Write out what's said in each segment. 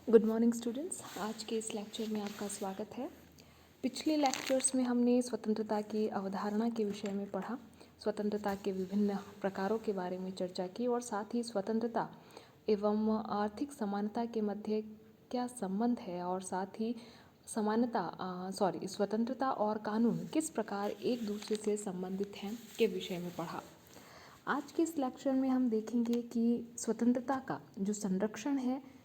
Good morning students. आज के इस लेक्चर में आपका स्वागत है। पिछले लेक्चर्स में हमने स्वतंत्रता की अवधारणा के विषय में पढ़ा, स्वतंत्रता के विभिन्न प्रकारों के बारे में चर्चा की और साथ ही स्वतंत्रता एवं आर्थिक समानता के मध्य क्या संबंध है और साथ ही स्वतंत्रता और कानून किस प्रकार एक दूसरे से संबंधित हैं के विषय में पढ़ा। आज के इस लेक्चर में हम देखेंगे कि स्वतंत्रता का जो संरक्षण है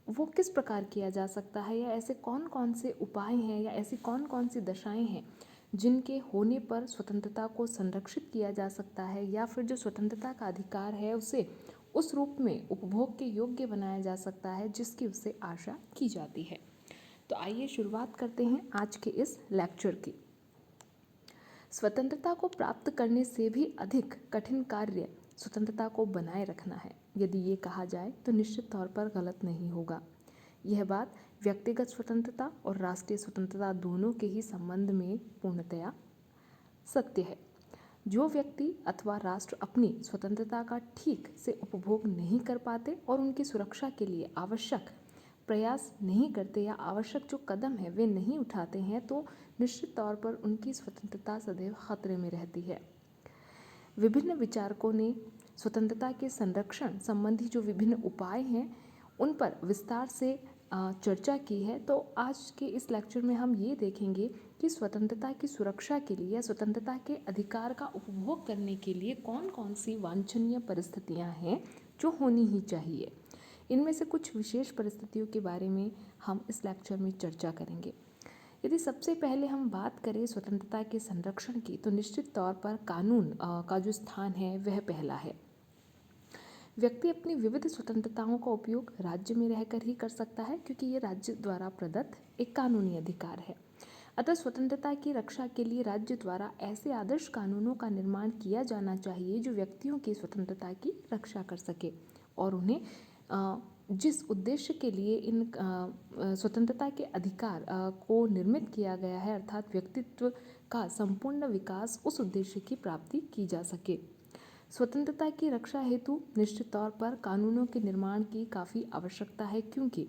वो किस प्रकार किया जा सकता है, या ऐसे कौन कौन से उपाय हैं या ऐसी कौन कौन सी दशाएं हैं जिनके होने पर स्वतंत्रता को संरक्षित किया जा सकता है, या फिर जो स्वतंत्रता का अधिकार है उसे उस रूप में उपभोग के योग्य बनाया जा सकता है जिसकी उससे आशा की जाती है। तो आइए शुरुआत करते हैं आज के इस लेक्चर की। स्वतंत्रता को प्राप्त करने से भी अधिक कठिन कार्य स्वतंत्रता को बनाए रखना है। यदि ये कहा जाए तो निश्चित तौर पर गलत नहीं होगा। यह बात व्यक्तिगत स्वतंत्रता और राष्ट्रीय स्वतंत्रता दोनों के ही संबंध में पूर्णतया सत्य है। जो व्यक्ति अथवा राष्ट्र अपनी स्वतंत्रता का ठीक से उपभोग नहीं कर पाते और उनकी सुरक्षा के लिए आवश्यक प्रयास नहीं करते या आवश्यक जो कदम है वे नहीं उठाते हैं, तो निश्चित तौर पर उनकी स्वतंत्रता सदैव खतरे में रहती है। विभिन्न विचारकों ने स्वतंत्रता के संरक्षण संबंधी जो विभिन्न उपाय हैं उन पर विस्तार से चर्चा की है। तो आज के इस लेक्चर में हम ये देखेंगे कि स्वतंत्रता की सुरक्षा के लिए या स्वतंत्रता के अधिकार का उपभोग करने के लिए कौन कौन सी वांछनीय परिस्थितियां हैं जो होनी ही चाहिए। इनमें से कुछ विशेष परिस्थितियों के बारे में हम इस लेक्चर में चर्चा करेंगे। यदि सबसे पहले हम बात करें स्वतंत्रता के संरक्षण की, तो निश्चित तौर पर कानून का जो स्थान है वह पहला है। व्यक्ति अपनी विविध स्वतंत्रताओं का उपयोग राज्य में रहकर ही कर सकता है, क्योंकि ये राज्य द्वारा प्रदत्त एक कानूनी अधिकार है। अतः स्वतंत्रता की रक्षा के लिए राज्य द्वारा ऐसे आदर्श कानूनों का निर्माण किया जाना चाहिए जो व्यक्तियों की स्वतंत्रता की रक्षा कर सके और उन्हें जिस उद्देश्य के लिए इन स्वतंत्रता के अधिकार को निर्मित किया गया है, अर्थात व्यक्तित्व का संपूर्ण विकास, उस उद्देश्य की प्राप्ति की जा सके। स्वतंत्रता की रक्षा हेतु निश्चित तौर पर कानूनों के निर्माण की काफ़ी आवश्यकता है, क्योंकि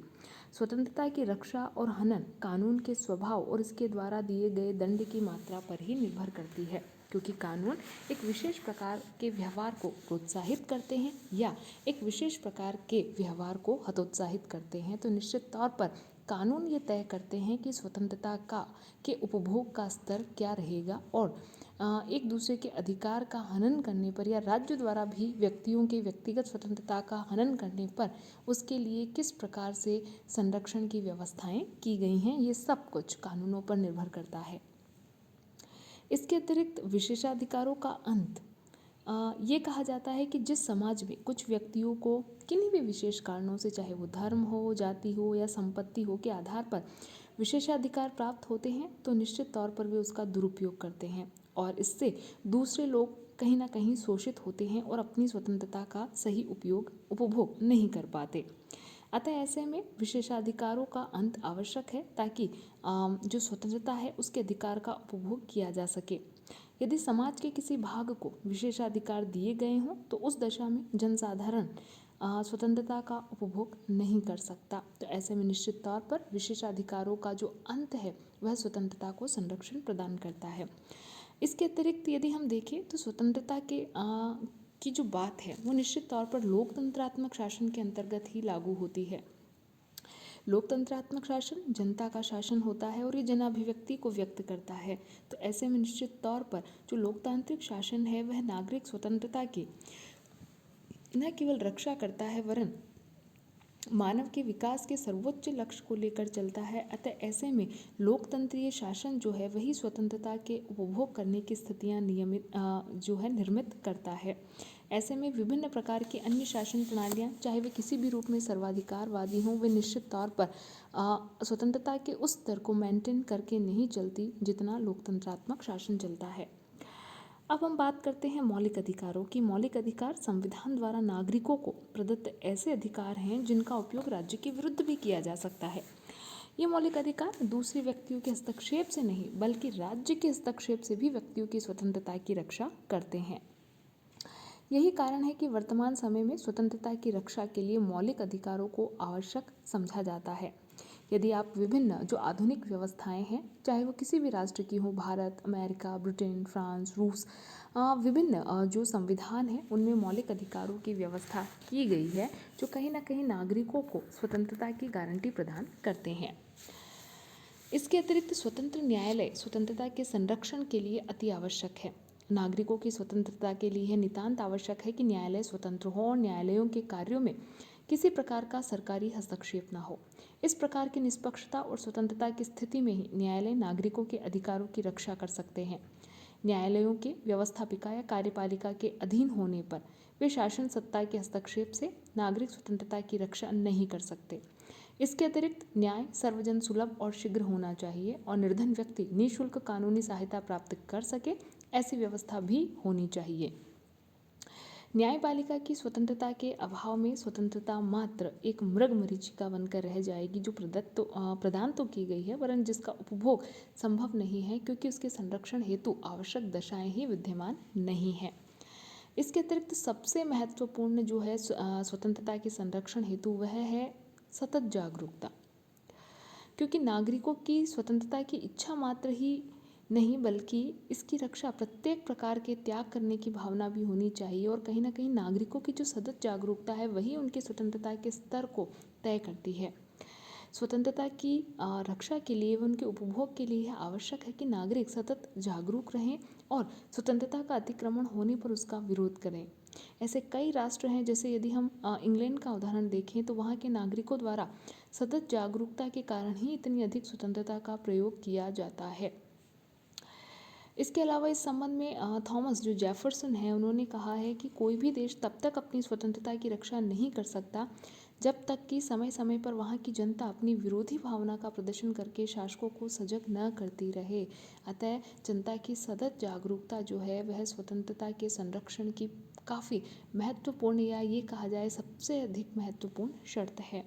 स्वतंत्रता की रक्षा और हनन कानून के स्वभाव और इसके द्वारा दिए गए दंड की मात्रा पर ही निर्भर करती है। क्योंकि कानून एक विशेष प्रकार के व्यवहार को प्रोत्साहित करते हैं या एक विशेष प्रकार के व्यवहार को हतोत्साहित करते हैं, तो निश्चित तौर पर कानून ये तय करते हैं कि स्वतंत्रता के उपभोग का स्तर क्या रहेगा और एक दूसरे के अधिकार का हनन करने पर या राज्य द्वारा भी व्यक्तियों के व्यक्तिगत स्वतंत्रता का हनन करने पर उसके लिए किस प्रकार से संरक्षण की व्यवस्थाएं की गई हैं, ये सब कुछ कानूनों पर निर्भर करता है। इसके अतिरिक्त विशेषाधिकारों का अंत ये कहा जाता है कि जिस समाज में कुछ व्यक्तियों को किन्हीं भी विशेष कारणों से, चाहे वो धर्म हो, जाति हो या संपत्ति हो, के आधार पर विशेषाधिकार प्राप्त होते हैं, तो निश्चित तौर पर वे उसका दुरुपयोग करते हैं और इससे दूसरे लोग कहीं ना कहीं शोषित होते हैं और अपनी स्वतंत्रता का सही उपभोग नहीं कर पाते। अतः ऐसे में विशेषाधिकारों का अंत आवश्यक है ताकि जो स्वतंत्रता है उसके अधिकार का उपभोग किया जा सके। यदि समाज के किसी भाग को विशेषाधिकार दिए गए हों तो उस दशा में जनसाधारण स्वतंत्रता का उपभोग नहीं कर सकता। तो ऐसे में निश्चित तौर पर विशेषाधिकारों का जो अंत है वह स्वतंत्रता को संरक्षण प्रदान करता है। इसके अतिरिक्त यदि हम देखें तो स्वतंत्रता की जो बात है वो निश्चित तौर पर लोकतंत्रात्मक शासन के अंतर्गत ही लागू होती है। लोकतंत्रात्मक शासन जनता का शासन होता है और ये जनाभिव्यक्ति को व्यक्त करता है। तो ऐसे में निश्चित तौर पर जो लोकतांत्रिक शासन है वह नागरिक स्वतंत्रता की न केवल रक्षा करता है वरन मानव के विकास के सर्वोच्च लक्ष्य को लेकर चलता है। अतः ऐसे में लोकतंत्रीय शासन जो है वही स्वतंत्रता के उपभोग करने की स्थितियां निर्मित करता है। ऐसे में विभिन्न प्रकार की अन्य शासन प्रणालियां, चाहे वे किसी भी रूप में सर्वाधिकारवादी हों, वे निश्चित तौर पर स्वतंत्रता के उस स्तर को मेंटेन करके नहीं चलती जितना लोकतंत्रात्मक शासन चलता है। अब हम बात करते हैं मौलिक अधिकारों की। मौलिक अधिकार संविधान द्वारा नागरिकों को प्रदत्त ऐसे अधिकार हैं जिनका उपयोग राज्य के विरुद्ध भी किया जा सकता है। ये मौलिक अधिकार दूसरे व्यक्तियों के हस्तक्षेप से नहीं बल्कि राज्य के हस्तक्षेप से भी व्यक्तियों की स्वतंत्रता की रक्षा करते हैं। यही कारण है कि वर्तमान समय में स्वतंत्रता की रक्षा के लिए मौलिक अधिकारों को आवश्यक समझा जाता है। यदि आप विभिन्न जो आधुनिक व्यवस्थाएं हैं, चाहे वो किसी भी राष्ट्र की हो, भारत, अमेरिका, ब्रिटेन, फ्रांस, रूस, विभिन्न जो संविधान हैं उनमें मौलिक अधिकारों की व्यवस्था की गई है जो कहीं ना कहीं नागरिकों को स्वतंत्रता की गारंटी प्रदान करते हैं। इसके अतिरिक्त स्वतंत्र न्यायालय स्वतंत्रता के संरक्षण के लिए अति आवश्यक है। नागरिकों की स्वतंत्रता के लिए यह नितांत आवश्यक है कि न्यायालय स्वतंत्र हो और न्यायालयों के कार्यों में किसी प्रकार का सरकारी हस्तक्षेप न हो। इस प्रकार की निष्पक्षता और स्वतंत्रता की स्थिति में ही न्यायालय नागरिकों के अधिकारों की रक्षा कर सकते हैं। न्यायालयों के व्यवस्थापिका या कार्यपालिका के अधीन होने पर वे शासन सत्ता के हस्तक्षेप से नागरिक स्वतंत्रता की रक्षा नहीं कर सकते। इसके अतिरिक्त न्याय सर्वजन सुलभ और शीघ्र होना चाहिए और निर्धन व्यक्ति निःशुल्क कानूनी सहायता प्राप्त कर सके, ऐसी व्यवस्था भी होनी चाहिए। न्यायपालिका की स्वतंत्रता के अभाव में स्वतंत्रता मात्र एक मृग मरीचिका बनकर रह जाएगी जो प्रदान तो की गई है वरन जिसका उपभोग संभव नहीं है, क्योंकि उसके संरक्षण हेतु आवश्यक दशाएं ही विद्यमान नहीं है। इसके अतिरिक्त सबसे महत्वपूर्ण जो है स्वतंत्रता के संरक्षण हेतु वह है सतत जागरूकता, क्योंकि नागरिकों की स्वतंत्रता की इच्छा मात्र ही नहीं बल्कि इसकी रक्षा प्रत्येक प्रकार के त्याग करने की भावना भी होनी चाहिए। और कहीं ना कहीं नागरिकों की जो सतत जागरूकता है वही उनकी स्वतंत्रता के स्तर को तय करती है। स्वतंत्रता की रक्षा के लिए व उनके उपभोग के लिए यह आवश्यक है कि नागरिक सतत जागरूक रहें और स्वतंत्रता का अतिक्रमण होने पर उसका विरोध करें। ऐसे कई राष्ट्र हैं, जैसे यदि हम इंग्लैंड का उदाहरण देखें तो वहाँ के नागरिकों द्वारा सतत जागरूकता के कारण ही इतनी अधिक स्वतंत्रता का प्रयोग किया जाता है। इसके अलावा इस संबंध में थॉमस जो जेफरसन है उन्होंने कहा है कि कोई भी देश तब तक अपनी स्वतंत्रता की रक्षा नहीं कर सकता जब तक कि समय समय पर वहाँ की जनता अपनी विरोधी भावना का प्रदर्शन करके शासकों को सजग न करती रहे। अतः जनता की सतत जागरूकता जो है वह स्वतंत्रता के संरक्षण की काफ़ी महत्वपूर्ण या ये कहा जाए सबसे अधिक महत्वपूर्ण शर्त है।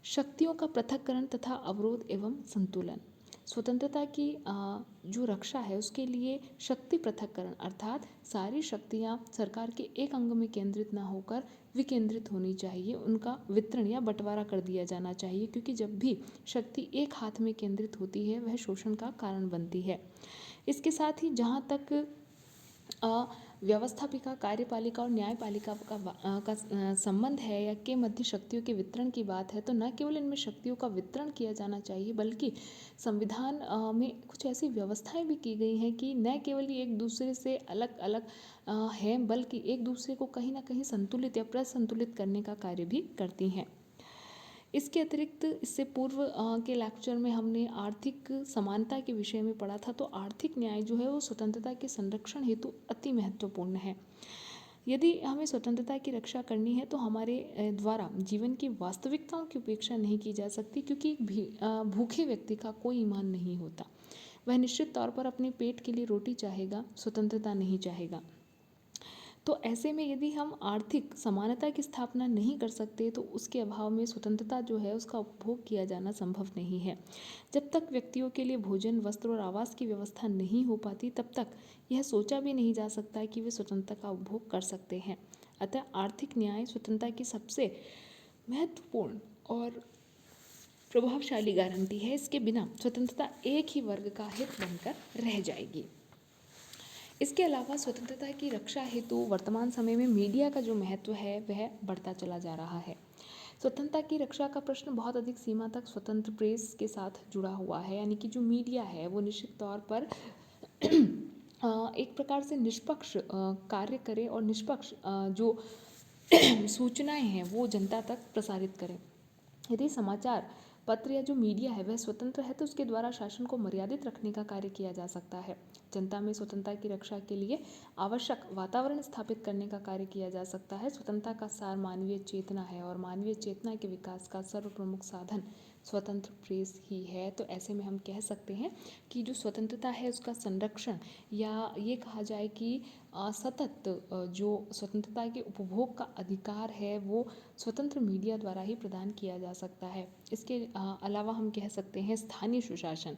शक्तियों का पृथक्करण तथा अवरोध एवं संतुलन। स्वतंत्रता की जो रक्षा है उसके लिए शक्ति पृथक्करण अर्थात सारी शक्तियाँ सरकार के एक अंग में केंद्रित न होकर विकेंद्रित होनी चाहिए, उनका वितरण या बंटवारा कर दिया जाना चाहिए, क्योंकि जब भी शक्ति एक हाथ में केंद्रित होती है वह शोषण का कारण बनती है। इसके साथ ही जहाँ तक व्यवस्थापिका, कार्यपालिका और न्यायपालिका का संबंध है या के मध्य शक्तियों के वितरण की बात है, तो न केवल इनमें शक्तियों का वितरण किया जाना चाहिए बल्कि संविधान में कुछ ऐसी व्यवस्थाएं भी की गई हैं कि न केवल ये एक दूसरे से अलग अलग हैं बल्कि एक दूसरे को कहीं ना कहीं संतुलित या प्रसंतुलित करने का कार्य भी करती हैं। इसके अतिरिक्त इससे पूर्व के लेक्चर में हमने आर्थिक समानता के विषय में पढ़ा था, तो आर्थिक न्याय जो है वो स्वतंत्रता के संरक्षण हेतु अति महत्वपूर्ण है। यदि हमें स्वतंत्रता की रक्षा करनी है तो हमारे द्वारा जीवन की वास्तविकताओं की उपेक्षा नहीं की जा सकती, क्योंकि भूखे व्यक्ति का कोई ईमान नहीं होता। वह निश्चित तौर पर अपने पेट के लिए रोटी चाहेगा, स्वतंत्रता नहीं चाहेगा। तो ऐसे में यदि हम आर्थिक समानता की स्थापना नहीं कर सकते तो उसके अभाव में स्वतंत्रता जो है उसका उपभोग किया जाना संभव नहीं है। जब तक व्यक्तियों के लिए भोजन, वस्त्र और आवास की व्यवस्था नहीं हो पाती तब तक यह सोचा भी नहीं जा सकता कि वे स्वतंत्रता का उपभोग कर सकते हैं। अतः आर्थिक न्याय स्वतंत्रता की सबसे महत्वपूर्ण और प्रभावशाली गारंटी है। इसके बिना स्वतंत्रता एक ही वर्ग का हित बनकर रह जाएगी। इसके अलावा स्वतंत्रता की रक्षा हेतु वर्तमान समय में मीडिया का जो महत्व है वह बढ़ता चला जा रहा है। स्वतंत्रता की रक्षा का प्रश्न बहुत अधिक सीमा तक स्वतंत्र प्रेस के साथ जुड़ा हुआ है, यानी कि जो मीडिया है वो निश्चित तौर पर एक प्रकार से निष्पक्ष कार्य करे और निष्पक्ष जो सूचनाएं हैं वो जनता तक प्रसारित करें। यदि समाचार पत्र या जो मीडिया है वह स्वतंत्र है तो उसके द्वारा शासन को मर्यादित रखने का कार्य किया जा सकता है। जनता में स्वतंत्रता की रक्षा के लिए आवश्यक वातावरण स्थापित करने का कार्य किया जा सकता है। स्वतंत्रता का सार मानवीय चेतना है और मानवीय चेतना के विकास का सर्वप्रमुख साधन स्वतंत्र प्रेस ही है। तो ऐसे में हम कह सकते हैं कि जो स्वतंत्रता है उसका संरक्षण या ये कहा जाए कि सतत जो स्वतंत्रता के उपभोग का अधिकार है वो स्वतंत्र मीडिया द्वारा ही प्रदान किया जा सकता है। इसके अलावा हम कह सकते हैं स्थानीय सुशासन।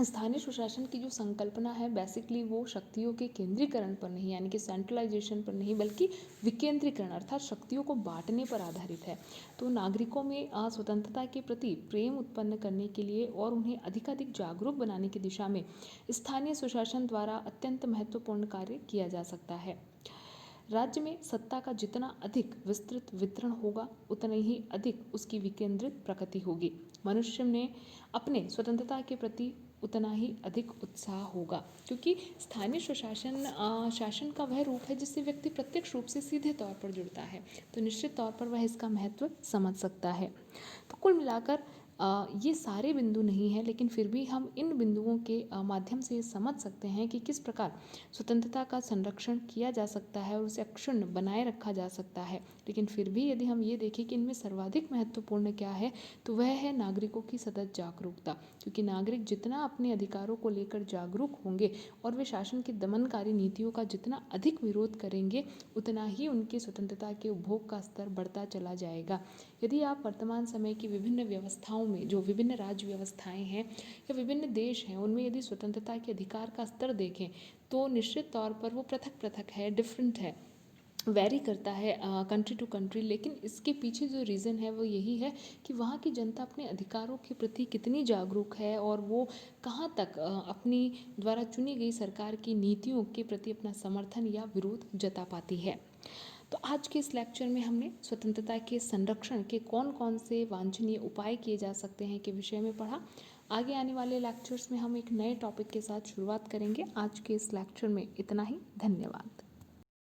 स्थानीय सुशासन की जो संकल्पना है बेसिकली वो शक्तियों के केंद्रीकरण पर नहीं, यानी कि सेंट्रलाइजेशन पर नहीं, बल्कि विकेंद्रीकरण अर्थात शक्तियों को बांटने पर आधारित है। तो नागरिकों में स्वतंत्रता के प्रति प्रेम उत्पन्न करने के लिए और उन्हें अधिकाधिक जागरूक बनाने की दिशा में स्थानीय सुशासन द्वारा अत्यंत महत्वपूर्ण कार्य किया जा सकता है। राज्य में सत्ता का जितना अधिक विस्तृत वितरण होगा उतना ही अधिक उसकी विकेंद्रित प्रकृति होगी। मनुष्य ने अपने स्वतंत्रता के प्रति उतना ही अधिक उत्साह होगा, क्योंकि स्थानीय सुशासन शासन का वह रूप है जिससे व्यक्ति प्रत्यक्ष रूप से सीधे तौर पर जुड़ता है, तो निश्चित तौर पर वह इसका महत्व समझ सकता है। तो कुल मिलाकर ये सारे बिंदु नहीं हैं, लेकिन फिर भी हम इन बिंदुओं के माध्यम से ये समझ सकते हैं कि किस प्रकार स्वतंत्रता का संरक्षण किया जा सकता है और उसे अक्षुण्ण बनाए रखा जा सकता है। लेकिन फिर भी यदि हम ये देखें कि इनमें सर्वाधिक महत्वपूर्ण क्या है, तो वह है नागरिकों की सतत जागरूकता, क्योंकि नागरिक जितना अपने अधिकारों को लेकर जागरूक होंगे और वे शासन की दमनकारी नीतियों का जितना अधिक विरोध करेंगे, उतना ही उनकी स्वतंत्रता के उपभोग का स्तर बढ़ता चला जाएगा। यदि आप वर्तमान समय की विभिन्न व्यवस्थाओं में, जो विभिन्न राज्य व्यवस्थाएं हैं या विभिन्न देश हैं, उनमें यदि स्वतंत्रता के अधिकार का स्तर देखें तो निश्चित तौर पर वो पृथक पृथक है, डिफरेंट है, वेरी करता है कंट्री टू कंट्री। लेकिन इसके पीछे जो रीज़न है वो यही है कि वहाँ की जनता अपने अधिकारों के प्रति कितनी जागरूक है और वो कहाँ तक अपनी द्वारा चुनी गई सरकार की नीतियों के प्रति अपना समर्थन या विरोध जता पाती है। तो आज के इस लेक्चर में हमने स्वतंत्रता के संरक्षण के कौन कौन से वांछनीय उपाय किए जा सकते हैं के विषय में पढ़ा। आगे आने वाले लेक्चर्स में हम एक नए टॉपिक के साथ शुरुआत करेंगे। आज के इस लेक्चर में इतना ही। धन्यवाद।